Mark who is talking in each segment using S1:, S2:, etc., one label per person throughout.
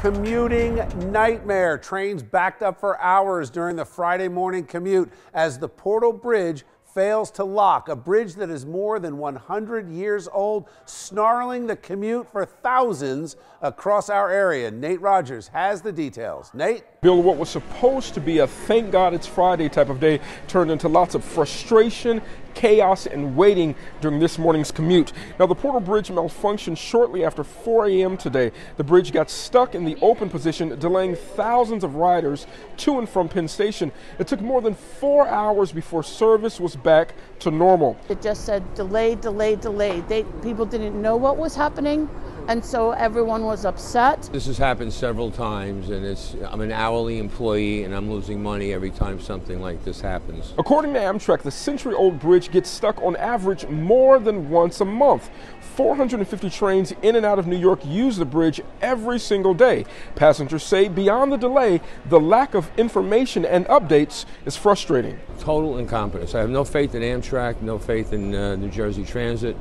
S1: commuting nightmare. Trains backed up for hours during the Friday morning commute as the Portal Bridge fails to lock. A bridge that is more than 100 years old, snarling the commute for thousands across our area. Nate Rogers has the details. Nate?
S2: Bill, what was supposed to be a thank God it's Friday type of day turned into lots of frustration, chaos, and waiting during this morning's commute. Now, the Portal Bridge malfunctioned shortly after 4 a.m. today. The bridge got stuck in the open position, delaying thousands of riders to and from Penn Station. It took more than 4 hours before service was back to normal.
S3: It just said delayed, delayed, delayed. People didn't know what was happening, and so everyone was upset.
S4: This has happened several times, and I'm an hourly employee, and I'm losing money every time something like this happens.
S2: According to Amtrak, the century-old bridge gets stuck on average more than once a month. 450 trains in and out of New York use the bridge every single day. Passengers say beyond the delay, the lack of information and updates is frustrating.
S4: Total incompetence. I have no faith in Amtrak, no faith in New Jersey Transit,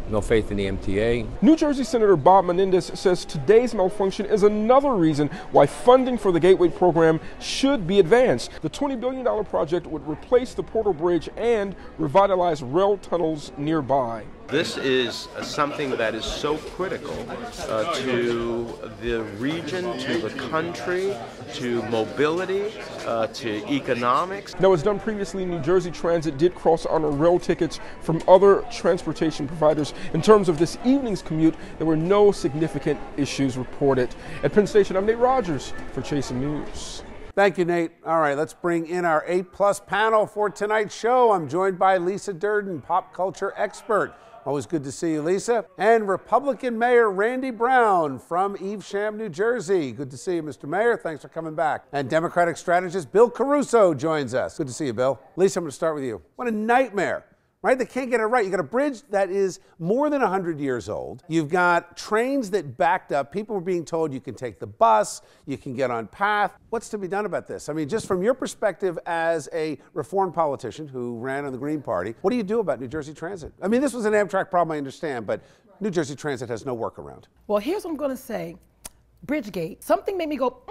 S4: no faith in the MTA.
S2: New Jersey Senator Bob Menendez says today's malfunction is another reason why funding for the Gateway program should be advanced. The $20 billion project would replace the Portal Bridge and revitalize rail tunnels nearby.
S5: This is something that is so critical to the region, to the country, to mobility, to economics.
S2: Now, as done previously, New Jersey Transit did cross-honor rail tickets from other transportation providers. In terms of this evening's commute, there were no significant issues reported. At Penn Station, I'm Nate Rogers for Chasing News.
S1: Thank you, Nate. All right, let's bring in our 8+ panel for tonight's show. I'm joined by Lisa Durden, pop culture expert. Always good to see you, Lisa. And Republican Mayor Randy Brown from Evesham, New Jersey. Good to see you, Mr. Mayor. Thanks for coming back. And Democratic strategist Bill Caruso joins us. Good to see you, Bill. Lisa, I'm going to start with you. What a nightmare. Right? They can't get it right. You got a bridge that is more than 100 years old. You've got trains that backed up. People were being told you can take the bus, you can get on path. What's to be done about this? I mean, just from your perspective as a reformed politician who ran on the Green Party, what do you do about New Jersey Transit? I mean, this was an Amtrak problem, I understand, but New Jersey Transit has no workaround.
S6: Well, here's what I'm going to say. Bridgegate. Something made me go,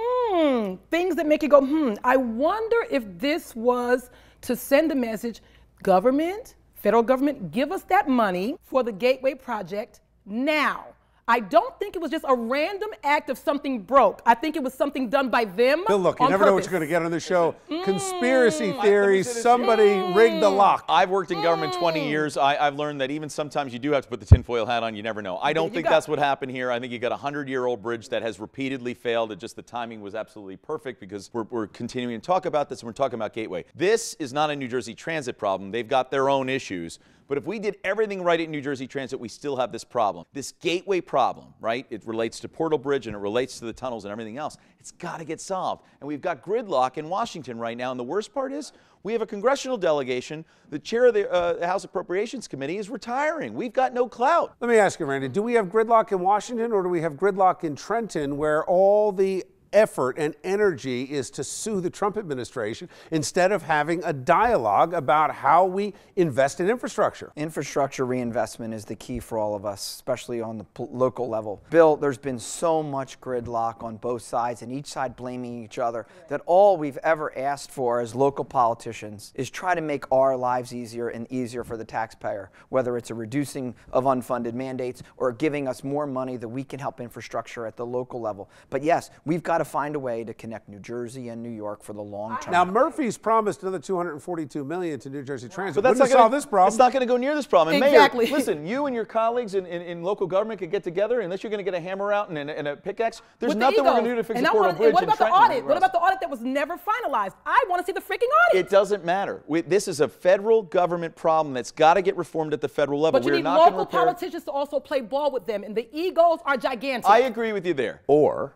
S6: things that make you go, I wonder if this was to send a message, government, federal government, give us that money for the Gateway project now. I don't think it was just a random act of something broke. I think it was something done by them.
S1: Bill, look, you never know what you're going to get on the show. Conspiracy theories, somebody rigged the lock.
S7: I've worked in government 20 years. I've learned that even sometimes you do have to put the tinfoil hat on. You never know. I don't think that's what happened here. I think you got a 100-year-old bridge that has repeatedly failed. It just the timing was absolutely perfect because we're continuing to talk about this and we're talking about Gateway. This is not a New Jersey Transit problem. They've got their own issues. But if we did everything right at New Jersey Transit, we still have this problem. This Gateway problem, right? It relates to Portal Bridge and it relates to the tunnels and everything else. It's got to get solved. And we've got gridlock in Washington right now. And the worst part is we have a congressional delegation. The chair of the House Appropriations Committee is retiring. We've got no clout.
S1: Let me ask you, Randy, do we have gridlock in Washington or do we have gridlock in Trenton where all the effort and energy is to sue the Trump administration instead of having a dialogue about how we invest in infrastructure?
S8: Infrastructure reinvestment is the key for all of us, especially on the local level. Bill, there's been so much gridlock on both sides and each side blaming each other that all we've ever asked for as local politicians is try to make our lives easier and easier for the taxpayer, whether it's a reducing of unfunded mandates or giving us more money that we can help infrastructure at the local level. But yes, we've got to find a way to connect New Jersey and New York for the long term.
S1: Now, Murphy's promised another $242 million to New Jersey Transit. But that's not going to solve this problem.
S7: It's not going to go near this problem. And
S6: exactly.
S7: Mayor, listen, you and your colleagues in local government could get together, unless you're going to get a hammer out and a pickaxe, there's nothing we're going to do to fix the Portal Bridge.
S6: What about the audit? What about the audit that was never finalized? I want to see the freaking audit.
S7: It doesn't matter. This is a federal government problem that's got to get reformed at the federal level.
S6: But you need local politicians to also play ball with them, and the egos are gigantic.
S7: I agree with you there.
S1: Or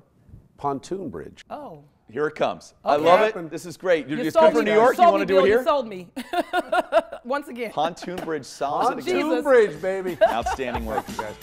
S1: pontoon bridge.
S6: Oh.
S7: Here it comes.
S6: Okay.
S7: I love it. This is great. You're good for New York. You want to do it here?
S6: You sold me. Once again.
S7: Pontoon bridge solves it again.
S1: Pontoon bridge, baby.
S7: Outstanding work, you guys.